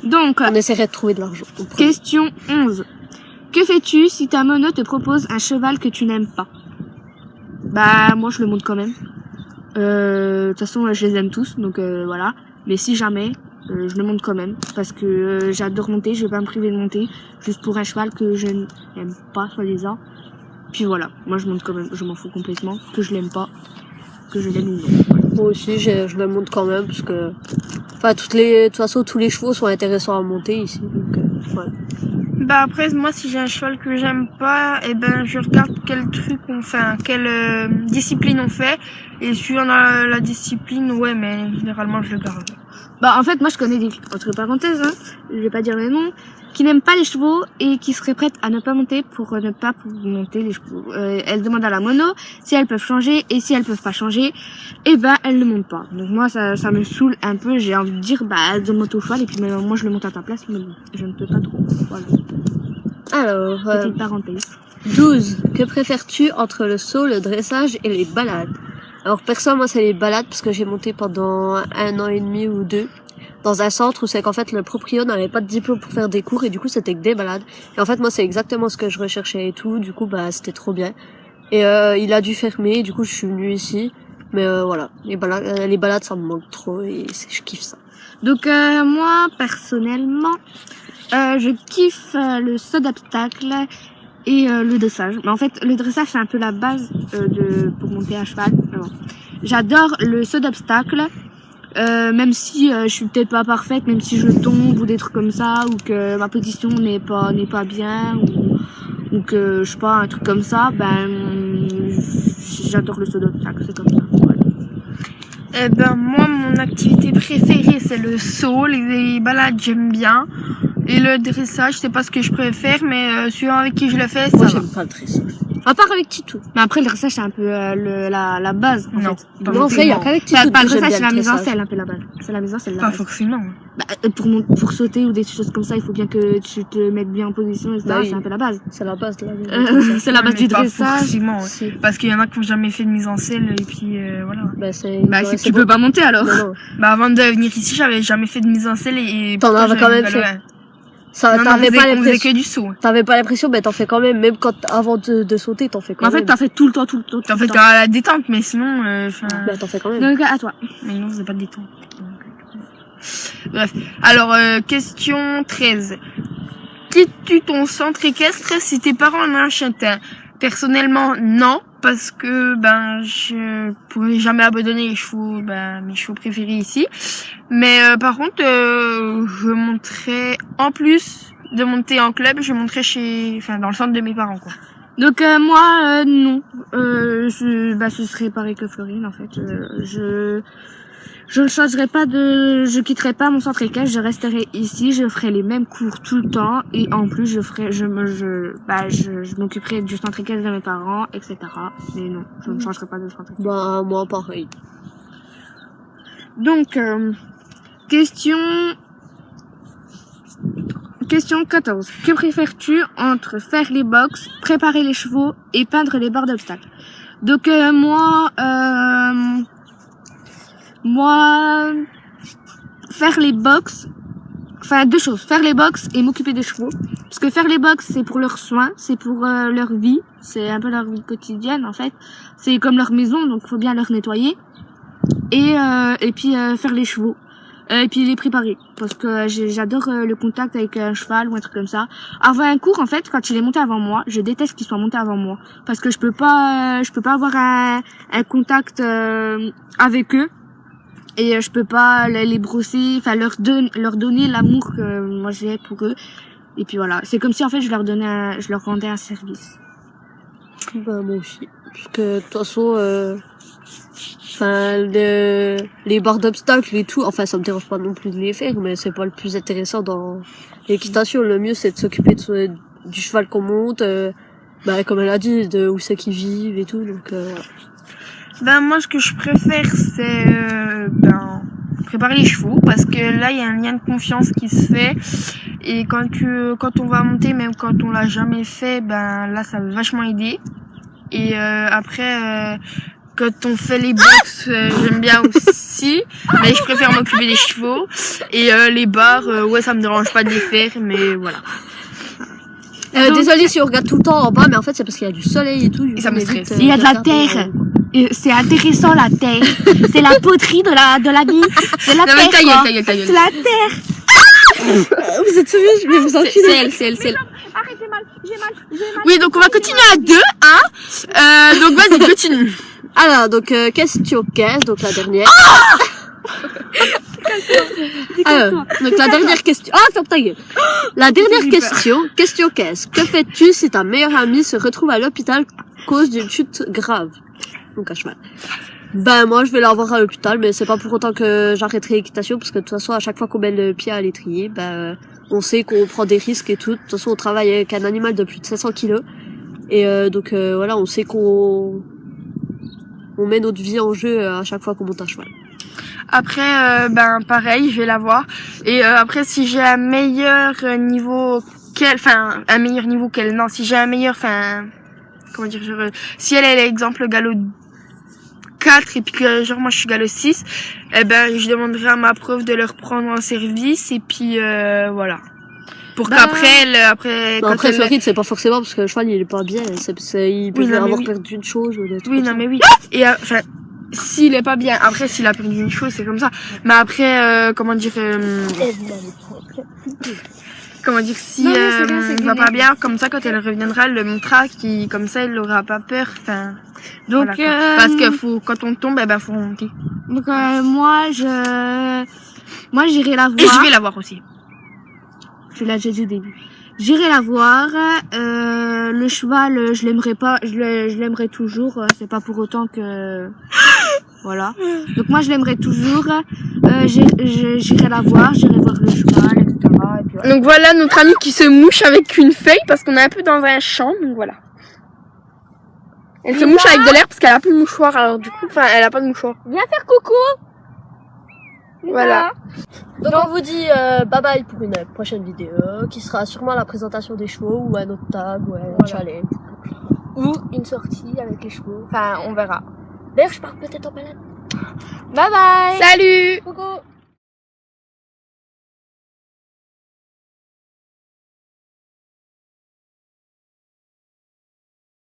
Donc, on essaierait de trouver de l'argent. question 11. Que fais-tu si ta mono te propose un cheval que tu n'aimes pas? Bah, moi, je le monte quand même. De toute façon, je les aime tous, donc voilà. Mais si jamais, je le monte quand même. Parce que j'adore monter, je vais pas me priver de monter. Juste pour un cheval que je n'aime pas, soi-disant. Puis voilà, moi je monte quand même, je m'en fous complètement. Que je l'aime pas, que je l'aime ou non. Voilà. Moi aussi, je le monte quand même, parce que... Enfin, de toute façon, tous les chevaux sont intéressants à monter ici, donc voilà. Bah après, moi, si j'ai un cheval que j'aime pas, et ben je regarde quel truc on fait, quelle discipline on fait, et suivant la discipline, ouais, mais généralement je le garde. Bah en fait, moi je connais des filles, entre parenthèses, hein, je vais pas dire les noms, qui n'aiment pas les chevaux et qui seraient prêtes à ne pas monter pour ne pas monter les chevaux. Elles demandent à la mono si elles peuvent changer, et si elles peuvent pas changer, et ben elles ne montent pas. Donc moi ça me saoule un peu, j'ai envie de dire bah monte au cheval et puis moi je le monte à ta place, mais bon, je ne peux pas trop. Voilà. Alors, Petite parenthèse. 12. Que préfères-tu entre le saut, le dressage et les balades? Alors perso, moi c'est les balades parce que j'ai monté pendant 1 an et demi ou 2 dans un centre où c'est qu'en fait le proprio n'avait pas de diplôme pour faire des cours et du coup c'était que des balades. Et en fait moi c'est exactement ce que je recherchais et tout, du coup bah c'était trop bien. Et il a dû fermer, du coup je suis venue ici. Mais voilà, les balades ça me manque trop et je kiffe ça. Donc moi personnellement, je kiffe le saut d'obstacle et le dressage. Mais en fait, le dressage c'est un peu la base pour monter à cheval. J'adore le saut d'obstacle, même si je suis peut-être pas parfaite, même si je tombe ou des trucs comme ça, ou que ma position n'est pas bien, ou que je sais pas un truc comme ça. Ben j'adore le saut d'obstacle, c'est comme ça. Voilà. Eh ben moi, mon activité préférée c'est le saut, les balades j'aime bien. Et le dressage, c'est pas ce que je préfère, mais suivant avec qui je le fais, ça Moi va. j'aime pas le dressage. À part avec Titou. Mais après le dressage c'est un peu la base en Non. fait. Non, il y a qu'avec Titou. Pas le que j'aime dressage, bien c'est la le mise en dressage. selle un peu la base. C'est la mise en selle la Pas base. forcément. Bah, pour sauter ou des choses comme ça, il faut bien que tu te mettes bien en position, etc. Bah oui. C'est un peu la base. C'est la base de la C'est la base du Pas dressage. forcément, ouais. Si. Parce qu'il y en a qui n'ont jamais fait de mise en selle, et puis voilà. Bah c'est C'est que tu peux pas monter alors. Non. Bah avant de venir ici, j'avais jamais fait de mise en selle et T'en pourtant, avais quand j'avais même une fait. valeur. Ça, Non, t'avais pas on faisait l'impression. que du saut. T'avais pas l'impression, mais t'en fais quand même. Même avant de sauter, t'en fais quand En même. fait, t'en fais tout le temps. En fait, à la détente, mais sinon, Bah t'en fais quand même. Donc à toi. mais non, c'est pas de détente. Bref. Alors, question 13. Quittes-tu ton centre équestre si tes parents en ont un châtain? Personnellement, non, parce que je pourrais jamais abandonner les chevaux, mes chevaux préférés ici. Mais par contre, je monterai, en plus de monter en club, je monterai dans le centre de mes parents, quoi. Donc moi non. Ce serait pareil que Florine en fait. Je ne changerai pas je quitterai pas mon centre équestre, je resterai ici, je ferai les mêmes cours tout le temps et en plus je m'occuperai du centre équestre de mes parents, etc. Mais non, je ne changerai pas de centre équestre. Bah moi pareil. Donc question 14. Que préfères-tu entre faire les box, préparer les chevaux et peindre les barres d'obstacles? Donc moi, faire les box, enfin deux choses, faire les box et m'occuper des chevaux. Parce que faire les box, c'est pour leurs soins, c'est pour leur vie, c'est un peu leur vie quotidienne en fait. C'est comme leur maison, donc faut bien leur nettoyer. Et puis faire les chevaux. Et puis les préparer. Parce que j'adore le contact avec un cheval ou un truc comme ça. Avant un cours, en fait, quand il est monté avant moi, je déteste qu'il soit monté avant moi. Parce que je peux pas avoir un contact avec eux. Et je peux pas les brosser, enfin leur donner l'amour que moi j'ai pour eux. Et puis voilà, c'est comme si en fait je leur rendais un service. Bah moi aussi. Parce que de toute façon, les barres d'obstacles et tout, enfin ça me dérange pas non plus de les faire, mais c'est pas le plus intéressant dans l'équitation. Le mieux c'est de s'occuper du cheval qu'on monte, comme elle a dit, de où c'est qu'ils vivent et tout. Donc Moi, ce que je préfère, c'est préparer les chevaux, parce que là, il y a un lien de confiance qui se fait. Et quand on va monter, même quand on l'a jamais fait, là, ça va vachement aider. Et après, quand on fait les box, j'aime bien aussi, mais je préfère m'occuper des chevaux. Et les bars, ouais, ça me dérange pas de les faire, mais voilà. Désolé si on regarde tout le temps en bas, mais en fait c'est parce qu'il y a du soleil et tout. Et ça me stresse. Il y a de la terre. Et c'est intéressant, la terre. C'est la poterie de la vie. C'est la Non, mais terre, ta quoi. gueule. C'est la terre. Vous êtes sérieux? Je vais vous enculer. C'est elle. Arrête, j'ai mal. Oui, donc on va continuer à 2, hein. Donc vas-y, continue. Alors, donc, question 15, donc la dernière. Alors, donc la dernière question. Ah, ferme ta gueule. La dernière question 15. Que fais-tu si ta meilleure amie se retrouve à l'hôpital à cause d'une chute grave? Donc à cheval. Ben, moi, je vais la voir à l'hôpital, mais c'est pas pour autant que j'arrêterai l'équitation, parce que de toute façon, à chaque fois qu'on met le pied à l'étrier, ben, on sait qu'on prend des risques et tout. De toute façon, on travaille avec un animal de plus de 500 kilos. Et donc, voilà, on sait qu'on met notre vie en jeu à chaque fois qu'on monte à cheval. Après, ben pareil, je vais la voir. Et après, si j'ai un meilleur niveau qu'elle, non, si j'ai un meilleur, comment dire, si elle est l'exemple galop 4 et puis que genre moi je suis galop 6, eh ben je demanderai à ma prof de le reprendre en service et puis voilà. Pour qu'après après Floride c'est pas forcément parce que le cheval il est pas bien, il peut avoir perdu une chose ou des trucs. Oui, non mais oui. Et enfin s'il est pas bien, après s'il a perdu une chose, c'est comme ça. Mais après comment dire si il va pas bien, comme ça quand elle reviendra, elle le montrera, qui comme ça il aura pas peur. Enfin, Donc voilà, parce que quand on tombe, faut remonter. Donc moi j'irai la voir. Et je vais la voir aussi. Je l'ai déjà dit au début. J'irai la voir. Le cheval, je l'aimerais pas, je l'aimerais toujours. C'est pas pour autant que voilà. Donc moi je l'aimerais toujours. J'irai la voir, j'irai voir le cheval, etc. Et puis, voilà. Donc voilà notre amie qui se mouche avec une feuille parce qu'on est un peu dans un champ. Donc voilà. Elle se mouche avec de l'air parce qu'elle a plus de mouchoir. Alors du coup, elle a pas de mouchoir. Viens faire coucou. Voilà. Donc on vous dit bye bye pour une prochaine vidéo qui sera sûrement la présentation des chevaux ou un autre tag ou un challenge. Ou une sortie avec les chevaux. Enfin, on verra. D'ailleurs je pars peut-être en balade. Bye bye. Salut. Coucou.